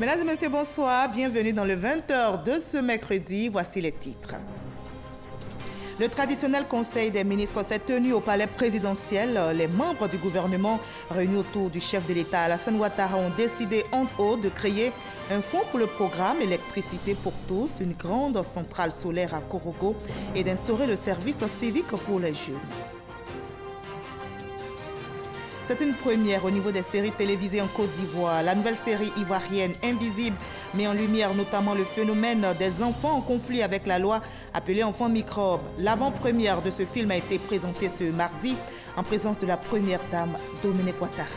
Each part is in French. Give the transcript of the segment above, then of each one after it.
Mesdames et messieurs, bonsoir. Bienvenue dans le 20h de ce mercredi. Voici les titres. Le traditionnel conseil des ministres s'est tenu au palais présidentiel. Les membres du gouvernement réunis autour du chef de l'État, Alassane Ouattara, ont décidé entre autres de créer un fonds pour le programme Électricité pour tous, une grande centrale solaire à Korogo et d'instaurer le service civique pour les jeunes. C'est une première au niveau des séries télévisées en Côte d'Ivoire. La nouvelle série ivoirienne Invisible met en lumière notamment le phénomène des enfants en conflit avec la loi appelée Enfants microbes. L'avant-première de ce film a été présentée ce mardi en présence de la première dame Dominique Ouattara.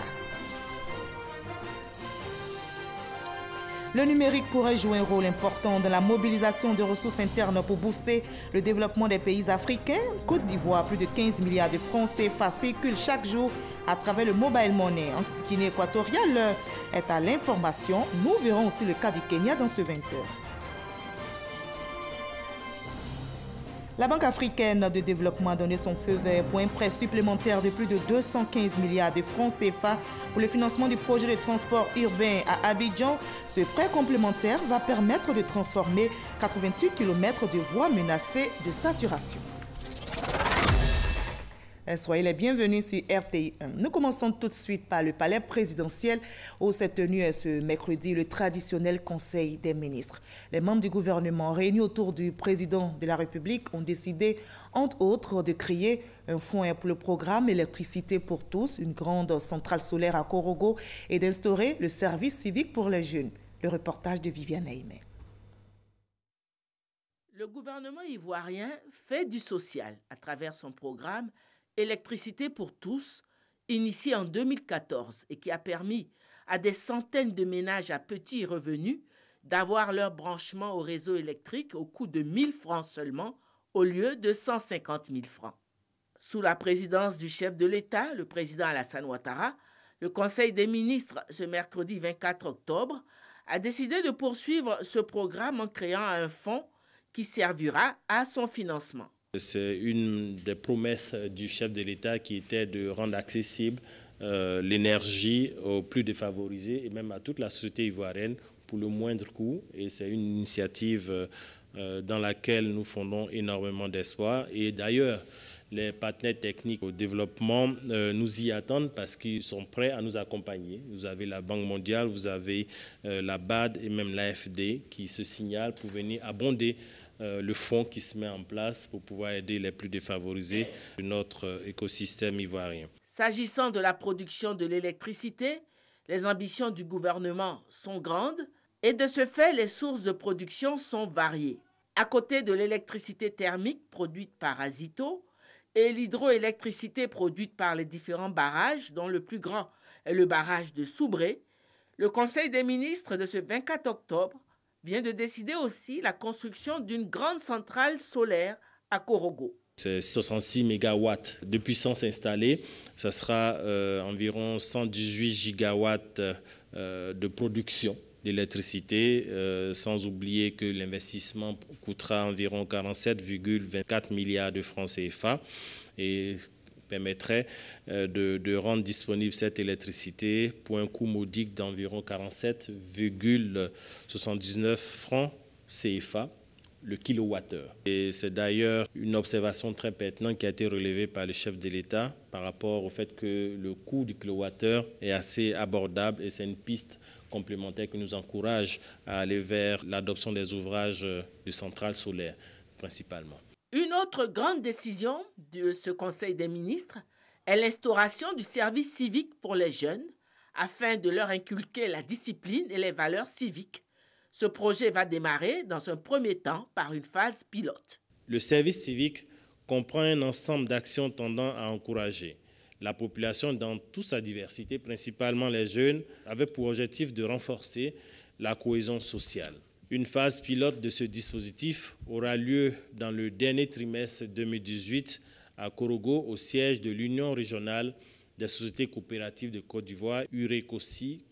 Le numérique pourrait jouer un rôle important dans la mobilisation de ressources internes pour booster le développement des pays africains. En Côte d'Ivoire, plus de 15 milliards de francs CFA circulent chaque jour à travers le mobile money. En Guinée équatoriale, l'heure est à l'information. Nous verrons aussi le cas du Kenya dans ce 20h. La Banque africaine de développement a donné son feu vert pour un prêt supplémentaire de plus de 215 milliards de francs CFA pour le financement du projet de transport urbain à Abidjan. Ce prêt complémentaire va permettre de transformer 88 km de voies menacées de saturation. Soyez les bienvenus sur RTI1. Nous commençons tout de suite par le palais présidentiel où s'est tenu ce mercredi le traditionnel conseil des ministres. Les membres du gouvernement réunis autour du président de la République ont décidé, entre autres, de créer un fonds pour le programme Électricité pour tous, une grande centrale solaire à Korogo et d'instaurer le service civique pour les jeunes. Le reportage de Viviane Aimé. Le gouvernement ivoirien fait du social à travers son programme Électricité pour tous, initié en 2014 et qui a permis à des centaines de ménages à petits revenus d'avoir leur branchement au réseau électrique au coût de 1 000 francs seulement au lieu de 150 000 francs. Sous la présidence du chef de l'État, le président Alassane Ouattara, le Conseil des ministres, ce mercredi 24 octobre, a décidé de poursuivre ce programme en créant un fonds qui servira à son financement. C'est une des promesses du chef de l'État qui était de rendre accessible l'énergie aux plus défavorisés et même à toute la société ivoirienne pour le moindre coût. Et c'est une initiative dans laquelle nous fondons énormément d'espoir. Et d'ailleurs, les partenaires techniques au développement nous y attendent parce qu'ils sont prêts à nous accompagner. Vous avez la Banque mondiale, vous avez la BAD et même l'AFD qui se signalent pour venir abonder le fonds qui se met en place pour pouvoir aider les plus défavorisés de notre écosystème ivoirien. S'agissant de la production de l'électricité, les ambitions du gouvernement sont grandes et de ce fait, les sources de production sont variées. À côté de l'électricité thermique produite par Azito et l'hydroélectricité produite par les différents barrages, dont le plus grand est le barrage de Soubré, le Conseil des ministres de ce 24 octobre vient de décider aussi la construction d'une grande centrale solaire à Korogo. C'est 66 mégawatts de puissance installée. Ce sera environ 118 gigawatts de production d'électricité, sans oublier que l'investissement coûtera environ 47,24 milliards de francs CFA et permettrait de rendre disponible cette électricité pour un coût modique d'environ 47,79 francs CFA le kilowattheure. Et c'est d'ailleurs une observation très pertinente qui a été relevée par le chef de l'État par rapport au fait que le coût du kilowattheure est assez abordable et c'est une piste complémentaire qui nous encourage à aller vers l'adoption des ouvrages de centrales solaires principalement. Une autre grande décision de ce Conseil des ministres est l'instauration du service civique pour les jeunes afin de leur inculquer la discipline et les valeurs civiques. Ce projet va démarrer dans un premier temps par une phase pilote. Le service civique comprend un ensemble d'actions tendant à encourager la population dans toute sa diversité, principalement les jeunes, avec pour objectif de renforcer la cohésion sociale. Une phase pilote de ce dispositif aura lieu dans le dernier trimestre 2018 à Korogo, au siège de l'Union régionale des sociétés coopératives de Côte d'Ivoire, URECOSI,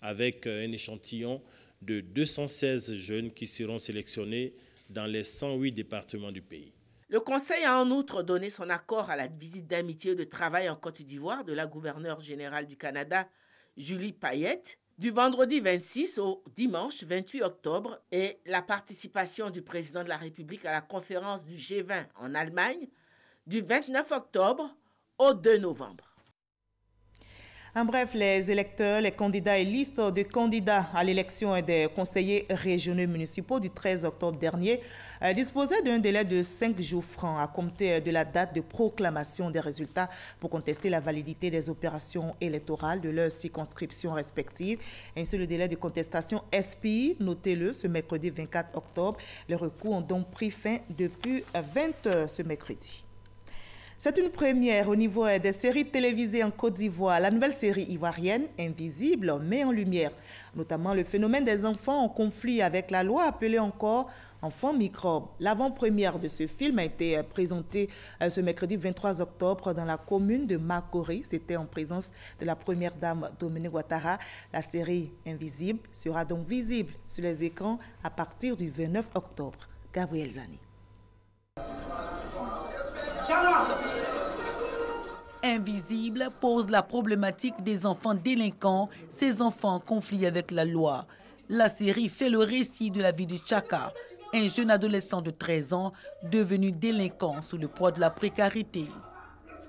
avec un échantillon de 216 jeunes qui seront sélectionnés dans les 108 départements du pays. Le Conseil a en outre donné son accord à la visite d'amitié et de travail en Côte d'Ivoire de la gouverneure générale du Canada, Julie Payette, Du vendredi 26 au dimanche 28 octobre et la participation du président de la République à la conférence du G20 en Allemagne du 29 octobre au 2 novembre. En bref, les électeurs, les candidats et listes de candidats à l'élection des conseillers régionaux municipaux du 13 octobre dernier disposaient d'un délai de 5 jours francs à compter de la date de proclamation des résultats pour contester la validité des opérations électorales de leurs circonscriptions respectives. Ainsi, le délai de contestation expire, notez-le, ce mercredi 24 octobre. Les recours ont donc pris fin depuis 20 h ce mercredi. C'est une première au niveau des séries télévisées en Côte d'Ivoire. La nouvelle série ivoirienne, Invisible, met en lumière notamment le phénomène des enfants en conflit avec la loi, appelée encore Enfants microbes. L'avant-première de ce film a été présentée ce mercredi 23 octobre dans la commune de Makori. C'était en présence de la première dame Dominique Ouattara. La série Invisible sera donc visible sur les écrans à partir du 29 octobre. Gabriel Zani. Invisible pose la problématique des enfants délinquants, ces enfants en conflit avec la loi. La série fait le récit de la vie de Chaka, un jeune adolescent de 13 ans devenu délinquant sous le poids de la précarité.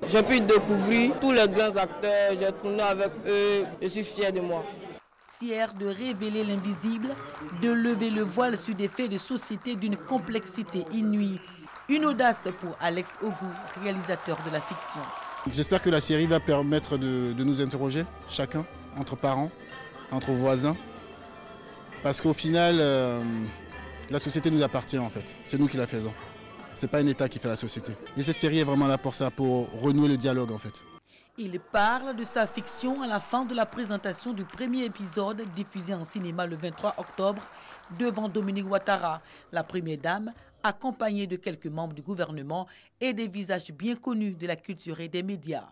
J'ai pu découvrir tous les grands acteurs, j'ai tourné avec eux, je suis fier de moi. Fier de révéler l'invisible, de lever le voile sur des faits de société d'une complexité inouïe. Une audace pour Alex Ogou, réalisateur de la fiction. J'espère que la série va permettre de nous interroger, chacun, entre parents, entre voisins. Parce qu'au final, la société nous appartient en fait. C'est nous qui la faisons. Ce n'est pas un État qui fait la société. Et cette série est vraiment là pour ça, pour renouer le dialogue en fait. Il parle de sa fiction à la fin de la présentation du premier épisode diffusé en cinéma le 23 octobre devant Dominique Ouattara, la première dame, accompagnée de quelques membres du gouvernement et des visages bien connus de la culture et des médias.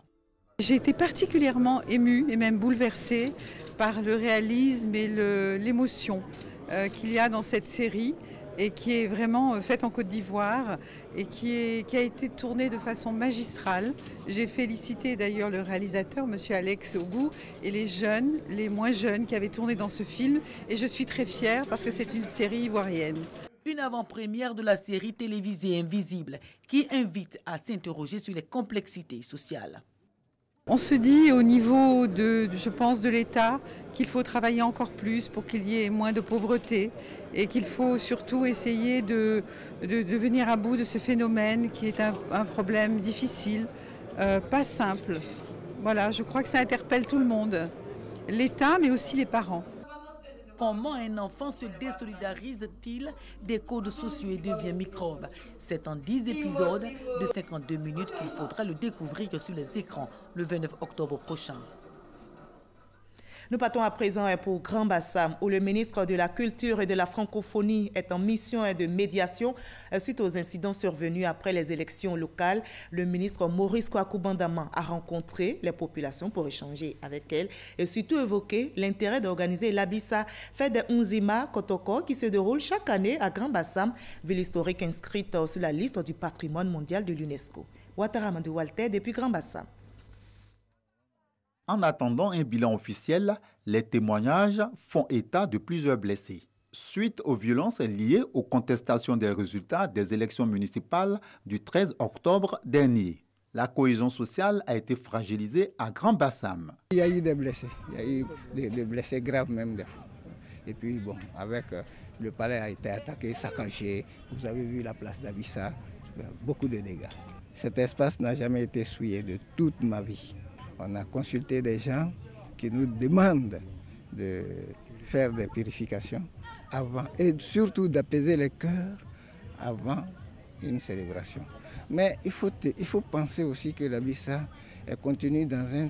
J'ai été particulièrement émue et même bouleversée par le réalisme et l'émotion qu'il y a dans cette série et qui est vraiment faite en Côte d'Ivoire et qui a été tournée de façon magistrale. J'ai félicité d'ailleurs le réalisateur, M. Alex Ogou, et les jeunes, les moins jeunes qui avaient tourné dans ce film. Et je suis très fière parce que c'est une série ivoirienne. Une avant-première de la série télévisée Invisible qui invite à s'interroger sur les complexités sociales. On se dit au niveau je pense, de l'État qu'il faut travailler encore plus pour qu'il y ait moins de pauvreté et qu'il faut surtout essayer de venir à bout de ce phénomène qui est un problème difficile, pas simple. Voilà, je crois que ça interpelle tout le monde, l'État mais aussi les parents. Comment un enfant se désolidarise-t-il des codes sociaux et devient microbe? C'est en 10 épisodes de 52 minutes qu'il faudra le découvrir sur les écrans le 29 octobre prochain. Nous partons à présent pour Grand Bassam, où le ministre de la Culture et de la Francophonie est en mission de médiation suite aux incidents survenus après les élections locales. Le ministre Maurice Kwaku Bandama a rencontré les populations pour échanger avec elles et surtout évoqué l'intérêt d'organiser l'Abissa, fête des Unzima Kotoko, qui se déroule chaque année à Grand Bassam, ville historique inscrite sur la liste du patrimoine mondial de l'UNESCO. Ouattara Mandou Walter depuis Grand Bassam. En attendant un bilan officiel, les témoignages font état de plusieurs blessés. Suite aux violences liées aux contestations des résultats des élections municipales du 13 octobre dernier, la cohésion sociale a été fragilisée à Grand Bassam. Il y a eu des blessés, il y a eu des blessés graves même. Et puis bon, avec le palais a été attaqué, saccagé, vous avez vu la place d'Abissa, beaucoup de dégâts. Cet espace n'a jamais été souillé de toute ma vie. On a consulté des gens qui nous demandent de faire des purifications avant et surtout d'apaiser les cœurs avant une célébration. Mais il faut penser aussi que l'Abissa est contenue dans un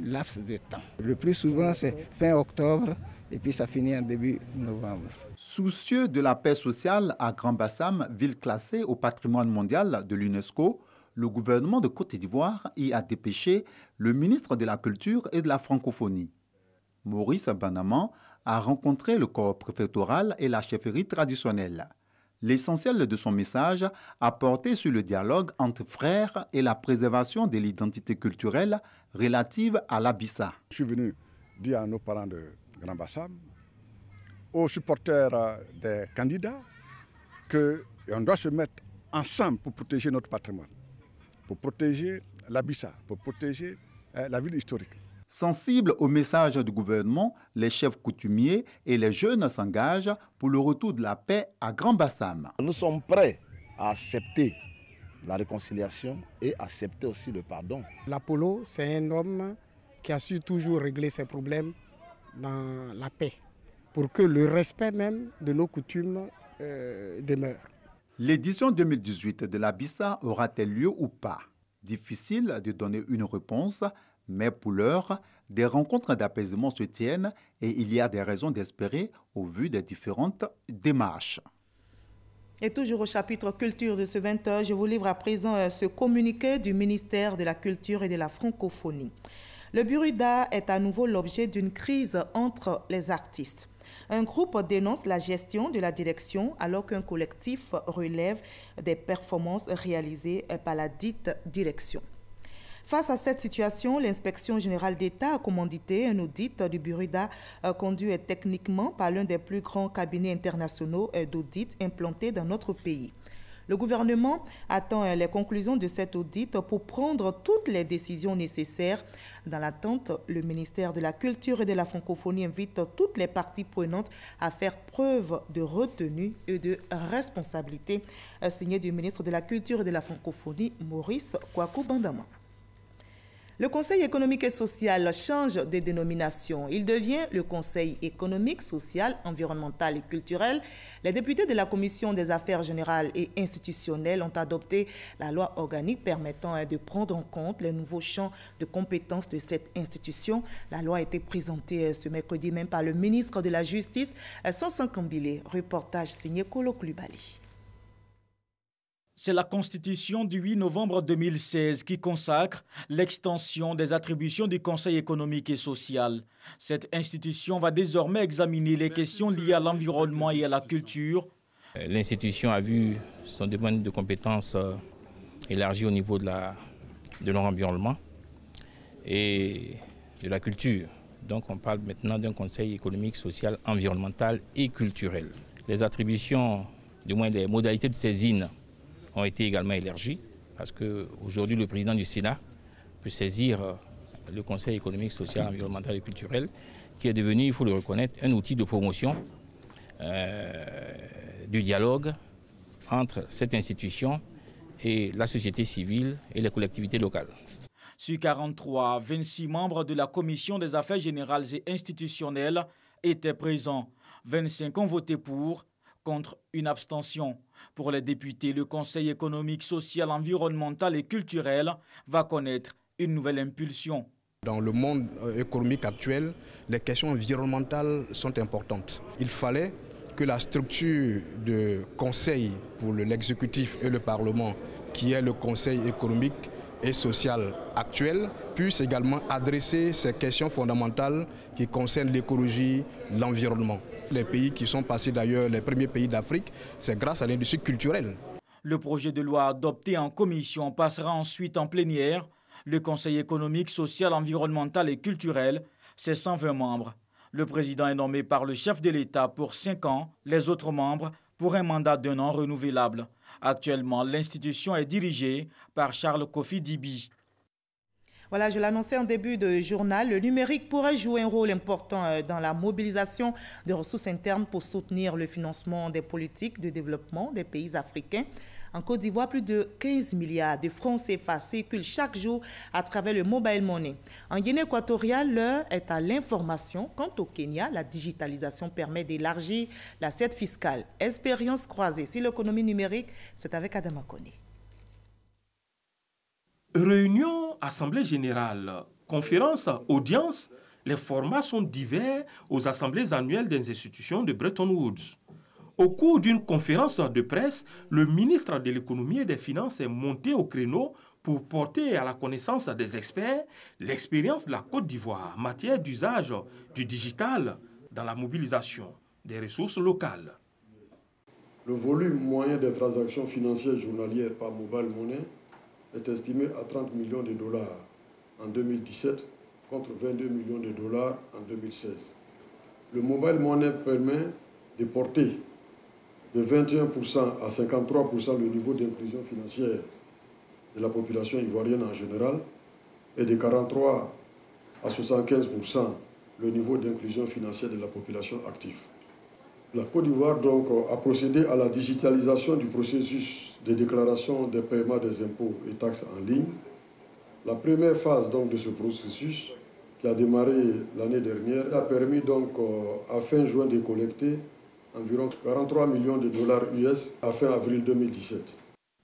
laps de temps. Le plus souvent c'est fin octobre et puis ça finit en début novembre. Soucieux de la paix sociale à Grand Bassam, ville classée au patrimoine mondial de l'UNESCO, le gouvernement de Côte d'Ivoire y a dépêché le ministre de la Culture et de la Francophonie. Maurice Bandama a rencontré le corps préfectoral et la chefferie traditionnelle. L'essentiel de son message a porté sur le dialogue entre frères et la préservation de l'identité culturelle relative à l'Abissa. Je suis venu dire à nos parents Grand Bassam, aux supporters des candidats, qu'on doit se mettre ensemble pour protéger notre patrimoine, pour protéger l'Abissa, pour protéger la ville historique. Sensibles au message du gouvernement, les chefs coutumiers et les jeunes s'engagent pour le retour de la paix à Grand Bassam. Nous sommes prêts à accepter la réconciliation et accepter aussi le pardon. L'Apollo, c'est un homme qui a su toujours régler ses problèmes dans la paix, pour que le respect même de nos coutumes demeure. L'édition 2018 de l'Abissa aura-t-elle lieu ou pas? Difficile de donner une réponse, mais pour l'heure, des rencontres d'apaisement se tiennent et il y a des raisons d'espérer au vu des différentes démarches. Et toujours au chapitre culture de ce 20h, je vous livre à présent ce communiqué du ministère de la Culture et de la Francophonie. Le Burida est à nouveau l'objet d'une crise entre les artistes. Un groupe dénonce la gestion de la direction alors qu'un collectif relève des performances réalisées par la dite direction. Face à cette situation, l'inspection générale d'État a commandité un audit du Burida conduit techniquement par l'un des plus grands cabinets internationaux d'audit implantés dans notre pays. Le gouvernement attend les conclusions de cet audit pour prendre toutes les décisions nécessaires. Dans l'attente, le ministère de la Culture et de la Francophonie invite toutes les parties prenantes à faire preuve de retenue et de responsabilité. Signé du ministre de la Culture et de la Francophonie, Maurice Kwaku Bandama. Le Conseil économique et social change de dénomination. Il devient le Conseil économique, social, environnemental et culturel. Les députés de la Commission des affaires générales et institutionnelles ont adopté la loi organique permettant de prendre en compte les nouveaux champs de compétences de cette institution. La loi a été présentée ce mercredi même par le ministre de la Justice, Sansan Kambile. Reportage signé Kolo Klubali. C'est la Constitution du 8 novembre 2016 qui consacre l'extension des attributions du Conseil économique et social. Cette institution va désormais examiner les questions liées à l'environnement et à la culture. L'institution a vu son domaine de compétences élargi au niveau de l'environnement et de la culture. Donc on parle maintenant d'un Conseil économique, social, environnemental et culturel. Les attributions, du moins les modalités de saisine, ont été également élargies parce qu'aujourd'hui le président du Sénat peut saisir le Conseil économique, social, environnemental et culturel qui est devenu, il faut le reconnaître, un outil de promotion du dialogue entre cette institution et la société civile et les collectivités locales. Sur 43, 26 membres de la Commission des affaires générales et institutionnelles étaient présents. 25 ont voté pour, contre une abstention. Pour les députés, le Conseil économique, social, environnemental et culturel va connaître une nouvelle impulsion. Dans le monde économique actuel, les questions environnementales sont importantes. Il fallait que la structure de conseil pour l'exécutif et le Parlement, qui est le Conseil économique et social actuel, puisse également adresser ces questions fondamentales qui concernent l'écologie, l'environnement. Les pays qui sont passés d'ailleurs, les premiers pays d'Afrique, c'est grâce à l'industrie culturelle. Le projet de loi adopté en commission passera ensuite en plénière. Le Conseil économique, social, environnemental et culturel, c'est 120 membres. Le président est nommé par le chef de l'État pour 5 ans, les autres membres pour un mandat d'1 an renouvelable. Actuellement, l'institution est dirigée par Charles Kofi Dibi. Voilà, je l'annonçais en début de journal, le numérique pourrait jouer un rôle important dans la mobilisation de ressources internes pour soutenir le financement des politiques de développement des pays africains. En Côte d'Ivoire, plus de 15 milliards de francs CFA circulent chaque jour à travers le mobile money. En Guinée équatoriale, l'heure est à l'information. Quant au Kenya, la digitalisation permet d'élargir l'assiette fiscale. Expérience croisée sur l'économie numérique, c'est avec Adama Koné. Réunion, assemblée générale, conférence, audience, les formats sont divers aux assemblées annuelles des institutions de Bretton Woods. Au cours d'une conférence de presse, le ministre de l'économie et des finances est monté au créneau pour porter à la connaissance des experts l'expérience de la Côte d'Ivoire en matière d'usage du digital dans la mobilisation des ressources locales. Le volume moyen des transactions financières journalières par mobile money est estimé à 30 millions de dollars en 2017 contre 22 millions de dollars en 2016. Le mobile money permet de porter de 21% à 53% le niveau d'inclusion financière de la population ivoirienne en général et de 43 à 75% le niveau d'inclusion financière de la population active. La Côte d'Ivoire donc a procédé à la digitalisation du processus de déclaration des paiements des impôts et taxes en ligne. La première phase donc de ce processus, qui a démarré l'année dernière, a permis donc à fin juin de collecter environ 43 millions de dollars US à fin avril 2017.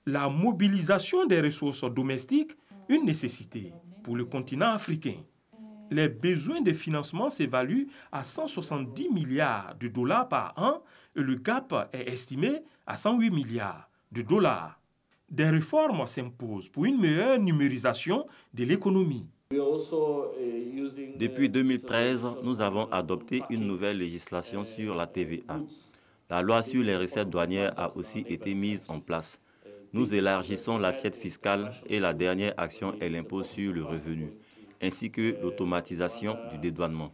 La mobilisation des ressources domestiques, une nécessité pour le continent africain. Les besoins de financement s'évaluent à 170 milliards de dollars par an et le gap est estimé à 108 milliards de dollars. Des réformes s'imposent pour une meilleure numérisation de l'économie. Depuis 2013, nous avons adopté une nouvelle législation sur la TVA. La loi sur les recettes douanières a aussi été mise en place. Nous élargissons l'assiette fiscale et la dernière action est l'impôt sur le revenu, ainsi que l'automatisation du dédouanement.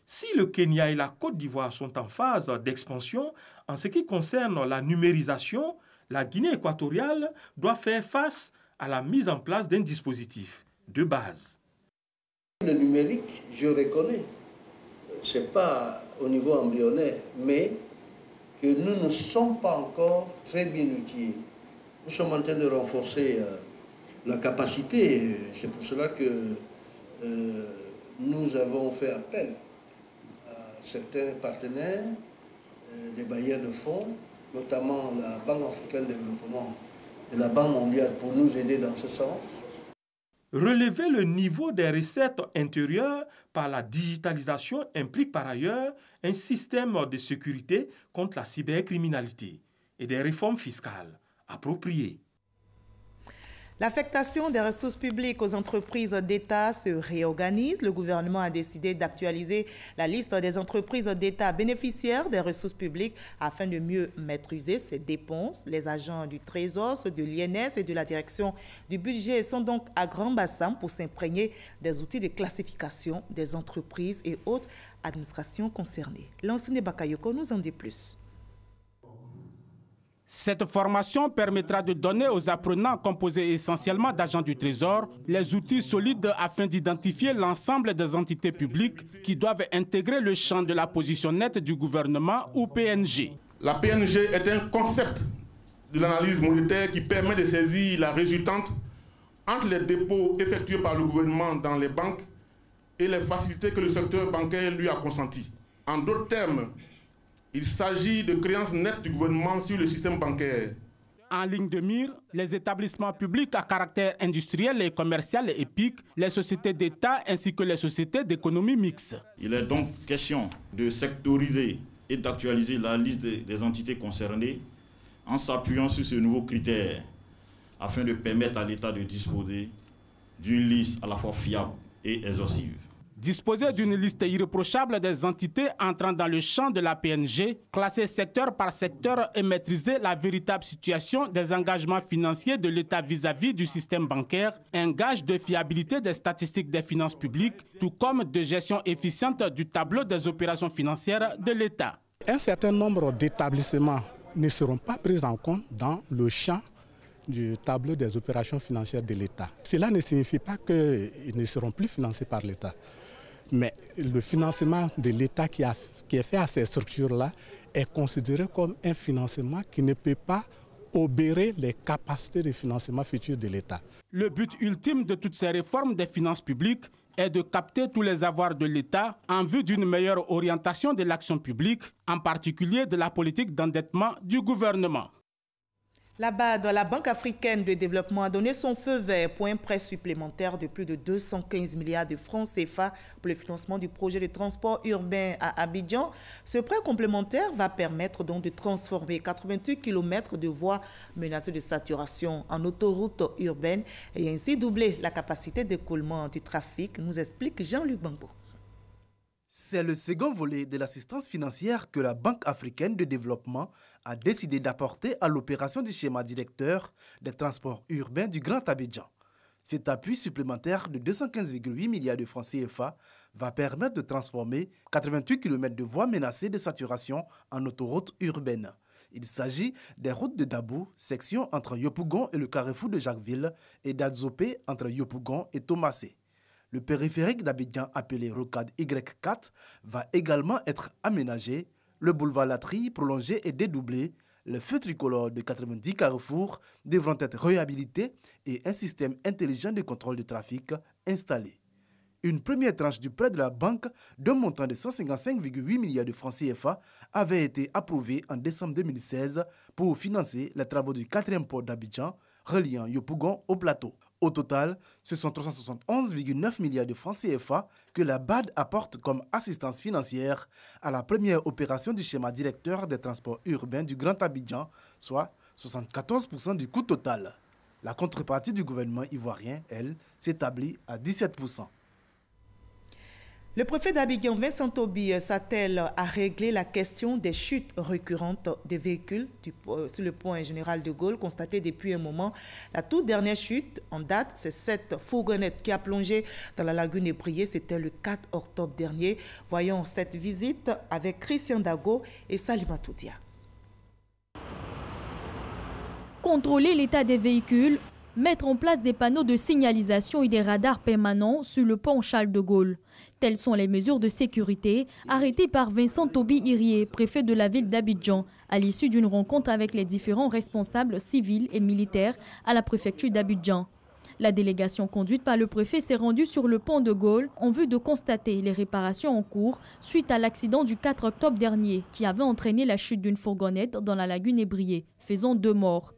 Si le Kenya et la Côte d'Ivoire sont en phase d'expansion, en ce qui concerne la numérisation, la Guinée équatoriale doit faire face à la mise en place d'un dispositif de base. Le numérique, je reconnais, ce n'est pas au niveau embryonnaire, mais que nous ne sommes pas encore très bien outillés. Nous sommes en train de renforcer la capacité. C'est pour cela que nous avons fait appel à certains partenaires, des bailleurs de fonds, notamment la Banque africaine de développement et la Banque mondiale pour nous aider dans ce sens. Relever le niveau des recettes intérieures par la digitalisation implique par ailleurs un système de sécurité contre la cybercriminalité et des réformes fiscales appropriées. L'affectation des ressources publiques aux entreprises d'État se réorganise. Le gouvernement a décidé d'actualiser la liste des entreprises d'État bénéficiaires des ressources publiques afin de mieux maîtriser ces dépenses. Les agents du Trésor, ceux de l'INS et de la direction du budget sont donc à Grand-Bassam pour s'imprégner des outils de classification des entreprises et autres administrations concernées. Lansine Bakayoko nous en dit plus. Cette formation permettra de donner aux apprenants composés essentiellement d'agents du Trésor les outils solides afin d'identifier l'ensemble des entités publiques qui doivent intégrer le champ de la position nette du gouvernement ou PNG. La PNG est un concept de l'analyse monétaire qui permet de saisir la résultante entre les dépôts effectués par le gouvernement dans les banques et les facilités que le secteur bancaire lui a consenties. En d'autres termes, il s'agit de créances nettes du gouvernement sur le système bancaire. En ligne de mire, les établissements publics à caractère industriel et commercial et EPIC, les sociétés d'État ainsi que les sociétés d'économie mixte. Il est donc question de sectoriser et d'actualiser la liste des entités concernées en s'appuyant sur ce nouveau critère afin de permettre à l'État de disposer d'une liste à la fois fiable et exhaustive. Disposer d'une liste irréprochable des entités entrant dans le champ de la PNG, classer secteur par secteur et maîtriser la véritable situation des engagements financiers de l'État vis-à-vis du système bancaire, un gage de fiabilité des statistiques des finances publiques, tout comme de gestion efficiente du tableau des opérations financières de l'État. Un certain nombre d'établissements ne seront pas pris en compte dans le champ du tableau des opérations financières de l'État. Cela ne signifie pas qu'ils ne seront plus financés par l'État. Mais le financement de l'État qui est fait à ces structures-là est considéré comme un financement qui ne peut pas obérer les capacités de financement futures de l'État. Le but ultime de toutes ces réformes des finances publiques est de capter tous les avoirs de l'État en vue d'une meilleure orientation de l'action publique, en particulier de la politique d'endettement du gouvernement. La BAD, la Banque africaine de développement, a donné son feu vert pour un prêt supplémentaire de plus de 215 milliards de francs CFA pour le financement du projet de transport urbain à Abidjan. Ce prêt complémentaire va permettre donc de transformer 88 km de voies menacées de saturation en autoroutes urbaines et ainsi doubler la capacité d'écoulement du trafic, nous explique Jean-Luc Bambo. C'est le second volet de l'assistance financière que la Banque africaine de développement a décidé d'apporter à l'opération du schéma directeur des transports urbains du Grand Abidjan. Cet appui supplémentaire de 215,8 milliards de francs CFA va permettre de transformer 88 km de voies menacées de saturation en autoroutes urbaines. Il s'agit des routes de Dabou, section entre Yopougon et le carrefour de Jacquesville, et d'Adzopé entre Yopougon et Thomasé. Le périphérique d'Abidjan appelé Rocade Y4 va également être aménagé, le boulevard Latry prolongé et dédoublé, les feux tricolores de 90 carrefours devront être réhabilités et un système intelligent de contrôle de trafic installé. Une première tranche du prêt de la banque d'un montant de 155,8 milliards de francs CFA avait été approuvée en décembre 2016 pour financer les travaux du 4e port d'Abidjan reliant Yopougon au plateau. Au total, ce sont 371,9 milliards de francs CFA que la BAD apporte comme assistance financière à la première opération du schéma directeur des transports urbains du Grand Abidjan, soit 74% du coût total. La contrepartie du gouvernement ivoirien, elle, s'établit à 17%. Le préfet d'Abidjan, Vincent Toby, s'attelle à régler la question des chutes récurrentes des véhicules sur le pont général de Gaulle, constatée depuis un moment. La toute dernière chute en date, c'est cette fourgonnette qui a plongé dans la lagune Ébrié. C'était le 4 octobre dernier. Voyons cette visite avec Christian Dago et Salima Toudia. Contrôler l'état des véhicules, mettre en place des panneaux de signalisation et des radars permanents sur le pont Charles de Gaulle. Telles sont les mesures de sécurité arrêtées par Vincent Toby Irié, préfet de la ville d'Abidjan, à l'issue d'une rencontre avec les différents responsables civils et militaires à la préfecture d'Abidjan. La délégation conduite par le préfet s'est rendue sur le pont de Gaulle en vue de constater les réparations en cours suite à l'accident du 4 octobre dernier qui avait entraîné la chute d'une fourgonnette dans la lagune Ébrié, faisant 2 morts.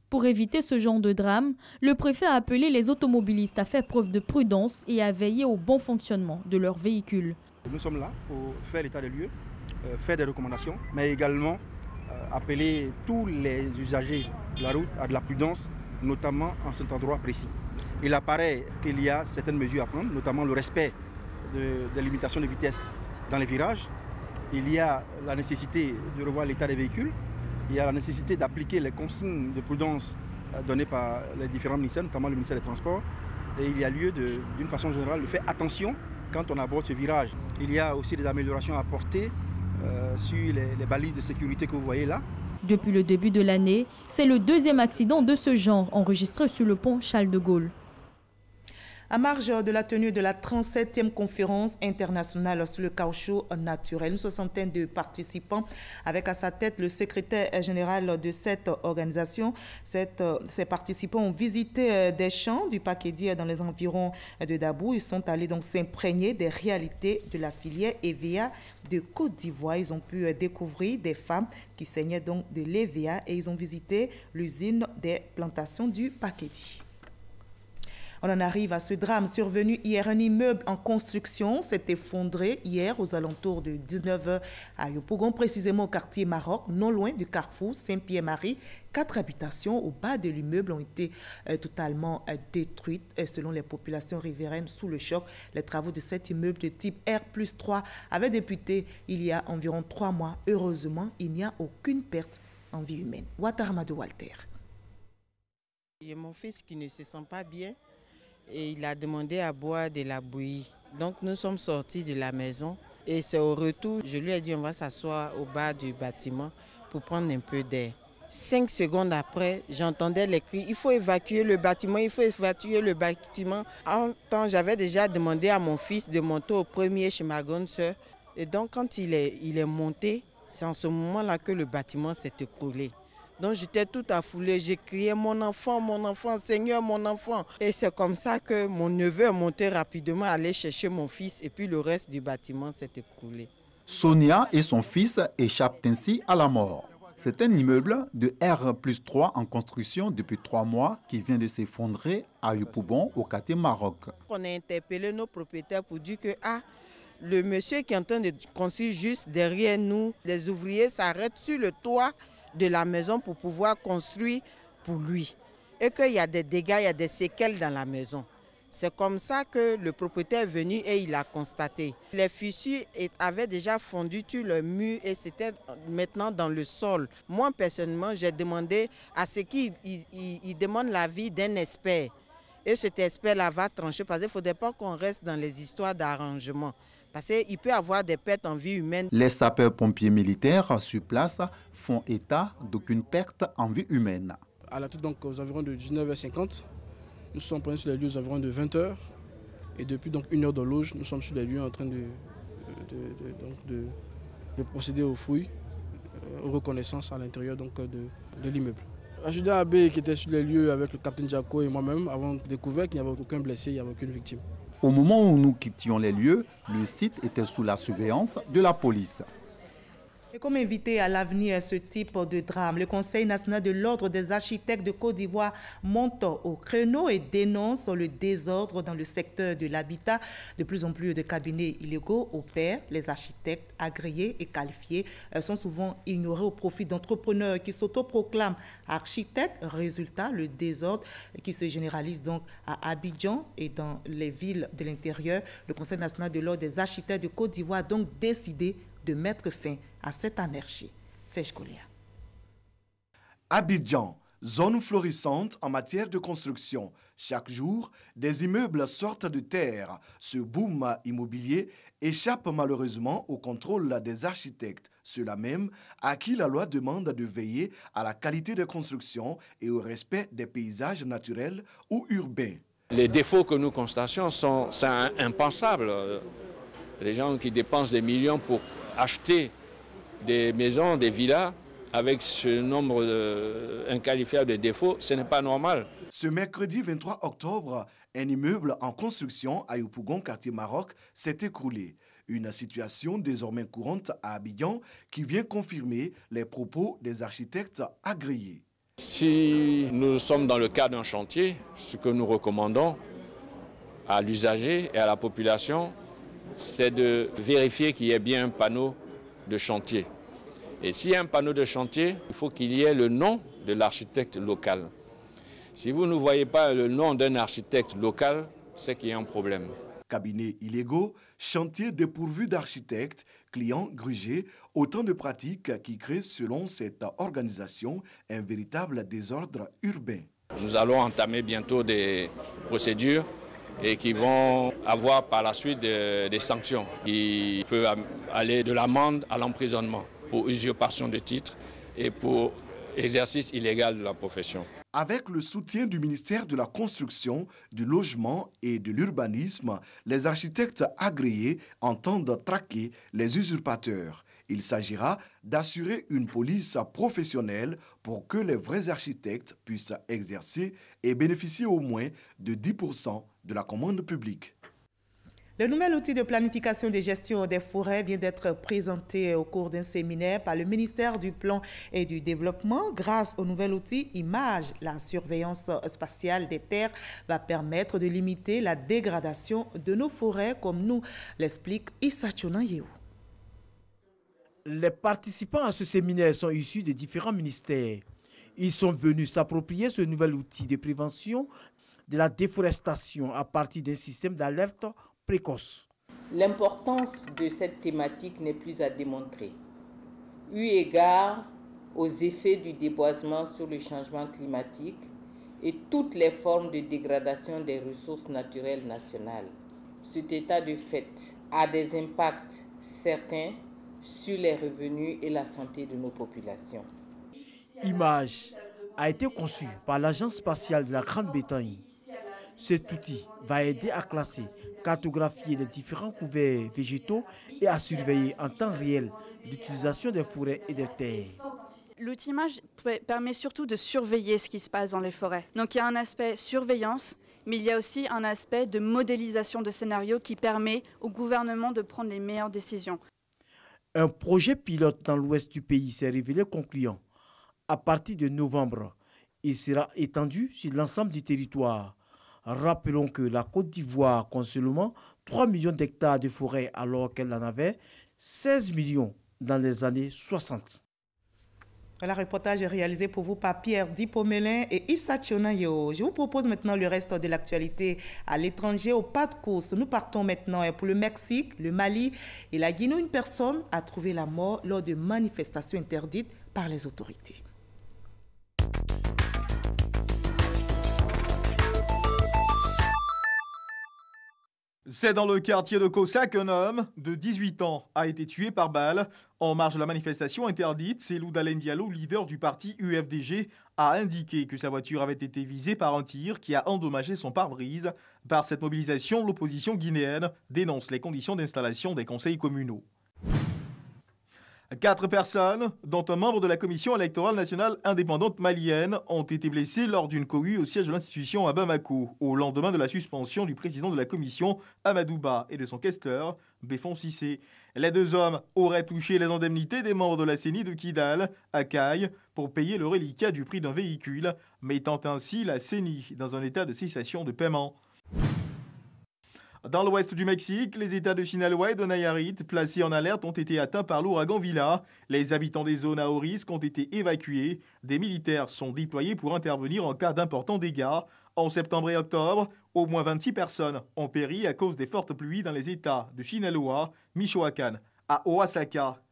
Pour éviter ce genre de drame, le préfet a appelé les automobilistes à faire preuve de prudence et à veiller au bon fonctionnement de leurs véhicules. Nous sommes là pour faire l'état des lieux, faire des recommandations, mais également appeler tous les usagers de la route à de la prudence, notamment en cet endroit précis. Il apparaît qu'il y a certaines mesures à prendre, notamment le respect des limitations de vitesse dans les virages. Il y a la nécessité de revoir l'état des véhicules. Il y a la nécessité d'appliquer les consignes de prudence données par les différents ministères, notamment le ministère des Transports. Et il y a lieu, d'une façon générale, de faire attention quand on aborde ce virage. Il y a aussi des améliorations à apporter sur les balises de sécurité que vous voyez là. Depuis le début de l'année, c'est le 2e accident de ce genre enregistré sur le pont Charles de Gaulle. À marge de la tenue de la 37e conférence internationale sur le caoutchouc naturel, une soixantaine de participants avec à sa tête le secrétaire général de cette organisation. Ces participants ont visité des champs du Pakédi dans les environs de Dabou. Ils sont allés donc s'imprégner des réalités de la filière EVA de Côte d'Ivoire. Ils ont pu découvrir des femmes qui saignaient donc de l'EVA et ils ont visité l'usine des plantations du Pakédi. On en arrive à ce drame survenu hier. Un immeuble en construction s'est effondré hier aux alentours de 19h à Yopougon, précisément au quartier Maroc, non loin du carrefour Saint-Pierre-Marie. 4 habitations au bas de l'immeuble ont été totalement détruites. Selon les populations riveraines, sous le choc, les travaux de cet immeuble de type R+3 avaient débuté il y a environ 3 mois. Heureusement, il n'y a aucune perte en vie humaine. Ouattara Walter. Il y a mon fils qui ne se sent pas bien. Et il a demandé à boire de la bouillie. Donc nous sommes sortis de la maison et c'est au retour, je lui ai dit on va s'asseoir au bas du bâtiment pour prendre un peu d'air. 5 secondes après, j'entendais les cris, il faut évacuer le bâtiment, il faut évacuer le bâtiment. En temps, j'avais déjà demandé à mon fils de monter au premier chez ma grande sœur. Et donc quand il est monté, c'est en ce moment-là que le bâtiment s'est écroulé. Donc j'étais tout affolée, j'ai crié mon enfant, Seigneur, mon enfant. Et c'est comme ça que mon neveu est monté rapidement, aller chercher mon fils et puis le reste du bâtiment s'est écroulé. Sonia et son fils échappent ainsi à la mort. C'est un immeuble de R+3 en construction depuis 3 mois qui vient de s'effondrer à Yopougon, au quartier Maroc. On a interpellé nos propriétaires pour dire que le monsieur qui est en train de construire juste derrière nous, les ouvriers s'arrêtent sur le toit de la maison pour pouvoir construire pour lui. Et qu'il y a des dégâts, il y a des séquelles dans la maison. C'est comme ça que le propriétaire est venu et il a constaté. Les fissures avaient déjà fondu sur le mur et c'était maintenant dans le sol. Moi, personnellement, j'ai demandé à ce qu'il demande l'avis d'un expert. Et cet expert-là va trancher parce qu'il ne faudrait pas qu'on reste dans les histoires d'arrangement. Parce qu'il peut y avoir des pertes en vie humaine. Les sapeurs-pompiers militaires sur place font état d'aucune perte en vie humaine. À la toute, donc, aux environs de 19h50, nous sommes présents sur les lieux aux environs de 20h. Et depuis donc 1 heure de l'auge, nous sommes sur les lieux en train de procéder aux fouilles, aux reconnaissances à l'intérieur de l'immeuble. L'adjudant Abbé qui était sur les lieux avec le capitaine Jaco et moi-même avons découvert qu'il n'y avait aucun blessé, il n'y avait aucune victime. Au moment où nous quittions les lieux, le site était sous la surveillance de la police. Et comme invité à l'avenir à ce type de drame, le Conseil national de l'Ordre des architectes de Côte d'Ivoire monte au créneau et dénonce le désordre dans le secteur de l'habitat. De plus en plus de cabinets illégaux opèrent. Les architectes agréés et qualifiés sont souvent ignorés au profit d'entrepreneurs qui s'autoproclament architectes. Résultat, le désordre qui se généralise donc à Abidjan et dans les villes de l'intérieur. Le Conseil national de l'Ordre des architectes de Côte d'Ivoire a donc décidé de mettre fin à cette anarchie. Serge Collier. Abidjan, zone florissante en matière de construction. Chaque jour, des immeubles sortent de terre. Ce boom immobilier échappe malheureusement au contrôle des architectes, ceux-là même à qui la loi demande de veiller à la qualité des constructions et au respect des paysages naturels ou urbains. Les défauts que nous constatons sont impensables. Les gens qui dépensent des millions pour acheter des maisons, des villas, avec ce nombre inqualifiable de défauts, ce n'est pas normal. Ce mercredi 23 octobre, un immeuble en construction à Yopougon, quartier Maroc, s'est écroulé. Une situation désormais courante à Abidjan qui vient confirmer les propos des architectes agréés. Si nous sommes dans le cadre d'un chantier, ce que nous recommandons à l'usager et à la population, c'est de vérifier qu'il y ait bien un panneau de chantier. Et s'il y a un panneau de chantier, il faut qu'il y ait le nom de l'architecte local. Si vous ne voyez pas le nom d'un architecte local, c'est qu'il y a un problème. Cabinets illégaux, chantiers dépourvus d'architectes, clients grugés, autant de pratiques qui créent selon cette organisation un véritable désordre urbain. Nous allons entamer bientôt des procédures et qui vont avoir par la suite des sanctions qui peuvent aller de l'amende à l'emprisonnement pour usurpation de titre et pour exercice illégal de la profession. Avec le soutien du ministère de la Construction, du Logement et de l'Urbanisme, les architectes agréés entendent traquer les usurpateurs. Il s'agira d'assurer une police professionnelle pour que les vrais architectes puissent exercer et bénéficier au moins de 10% de la commande publique. Le nouvel outil de planification de gestion des forêts vient d'être présenté au cours d'un séminaire par le ministère du Plan et du Développement. Grâce au nouvel outil Image, la surveillance spatiale des terres va permettre de limiter la dégradation de nos forêts, comme nous l'explique Issa Tchonayeo. Les participants à ce séminaire sont issus de différents ministères. Ils sont venus s'approprier ce nouvel outil de prévention de la déforestation à partir d'un système d'alerte précoce. L'importance de cette thématique n'est plus à démontrer, eu égard aux effets du déboisement sur le changement climatique et toutes les formes de dégradation des ressources naturelles nationales. Cet état de fait a des impacts certains sur les revenus et la santé de nos populations. Image a été conçu par l'Agence spatiale de la Grande-Bretagne. Cet outil va aider à classer, cartographier les différents couverts végétaux et à surveiller en temps réel l'utilisation des forêts et des terres. L'outil Image permet surtout de surveiller ce qui se passe dans les forêts. Donc il y a un aspect surveillance, mais il y a aussi un aspect de modélisation de scénarios qui permet au gouvernement de prendre les meilleures décisions. Un projet pilote dans l'ouest du pays s'est révélé concluant. À partir de novembre, il sera étendu sur l'ensemble du territoire. Rappelons que la Côte d'Ivoire compte seulement 3 millions d'hectares de forêt alors qu'elle en avait 16 millions dans les années 60. Voilà, reportage réalisé pour vous par Pierre Dipomelin et Issa Tchonayeo. Je vous propose maintenant le reste de l'actualité à l'étranger, au pas de course. Nous partons maintenant pour le Mexique, le Mali et la Guinée. Une personne a trouvé la mort lors de manifestations interdites par les autorités. C'est dans le quartier de Cossack qu'un homme de 18 ans a été tué par balle. En marge de la manifestation interdite, Cellou Dalein Diallo, leader du parti UFDG, a indiqué que sa voiture avait été visée par un tir qui a endommagé son pare-brise. Par cette mobilisation, l'opposition guinéenne dénonce les conditions d'installation des conseils communaux. 4 personnes, dont un membre de la Commission électorale nationale indépendante malienne, ont été blessées lors d'une cohue au siège de l'institution à Bamako, au lendemain de la suspension du président de la Commission, Amadou Ba, et de son questeur, Béfon Cissé. Les 2 hommes auraient touché les indemnités des membres de la CENI de Kidal, à Caille, pour payer le reliquat du prix d'un véhicule, mettant ainsi la CENI dans un état de cessation de paiement. Dans l'ouest du Mexique, les États de Sinaloa et de Nayarit, placés en alerte, ont été atteints par l'ouragan Vila. Les habitants des zones à haut risque ont été évacués. Des militaires sont déployés pour intervenir en cas d'importants dégâts. En septembre et octobre, au moins 26 personnes ont péri à cause des fortes pluies dans les États de Sinaloa, Michoacán, à Oaxaca.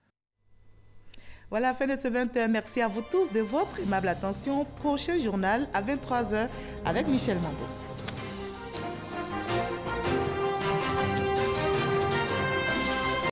Voilà, fin de ce 20h. Merci à vous tous de votre aimable attention. Prochain journal à 23h avec Michel Mambo.